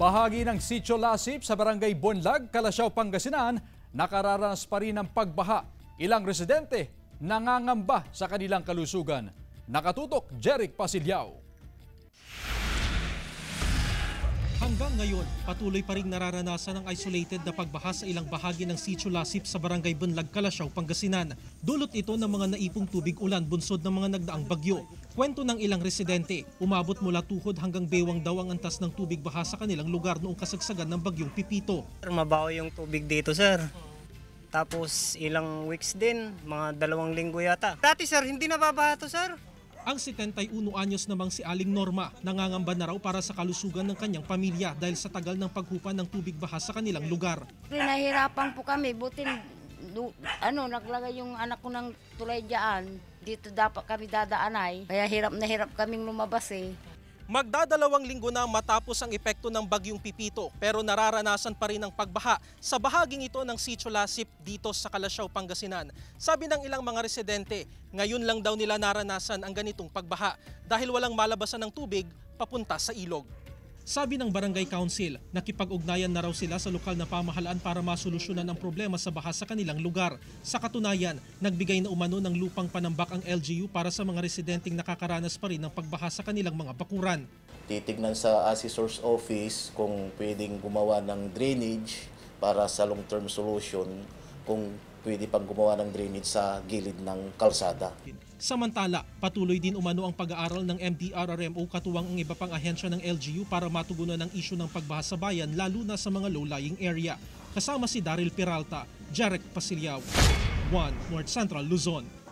Bahagi ng Sitio Lasip sa Barangay Bonlag, Calasiao, Pangasinan, nakararanas pa rin ng pagbaha. Ilang residente nangangamba sa kanilang kalusugan. Nakatutok, Jeric Pasilyao. Hanggang ngayon, patuloy pa rin nararanasan ang isolated na pagbaha sa ilang bahagi ng Sitio Lasip sa Barangay Bonlag, Calasiao, Pangasinan. Dulot ito ng mga naipong tubig ulan bunsod ng mga nagdaang bagyo. Kwento ng ilang residente, umabot mula tuhod hanggang bewang daw ang antas ng tubig baha sa kanilang lugar noong kasagsagan ng bagyong Pipito. Mabaho yung tubig dito, sir. Tapos ilang weeks din, mga 2 linggo yata. Dati sir, hindi nababaha to, sir. Ang 71 anyos namang si Aling Norma nangangamba na raw para sa kalusugan ng kanyang pamilya dahil sa tagal ng paghupa ng tubig baha sa kanilang lugar. Pinahirapan po kami, butin naglagay yung anak ko ng tulay dyan. Dito dapat kami dadaan kaya hirap na hirap kaming lumabas eh. Magdadalawang linggo na matapos ang epekto ng bagyong Pipito pero nararanasan pa rin ang pagbaha sa bahaging ito ng Sitio Lasip dito sa Calasiao, Pangasinan. Sabi ng ilang mga residente, ngayon lang daw nila naranasan ang ganitong pagbaha dahil walang malabasan ng tubig papunta sa ilog. Sabi ng Barangay Council, nakipag-ugnayan na raw sila sa lokal na pamahalaan para masolusyonan ang problema sa baha sa kanilang lugar. Sa katunayan, nagbigay na umano ng lupang panambak ang LGU para sa mga residenteng nakakaranas pa rin ng pagbaha sa kanilang mga bakuran. Titignan sa Assessor's Office kung pwedeng gumawa ng drainage para sa long-term solution, kung pwede pang gumawa ng drainage sa gilid ng kalsada. Samantala, patuloy din umano ang pag-aaral ng MDRRMO katuwang ang iba pang ahensya ng LGU para matugunan ang isyu ng pagbaha sa bayan lalo na sa mga low-lying area. Kasama si Daryl Peralta, Jeric Pasilyao, 1 North Central Luzon.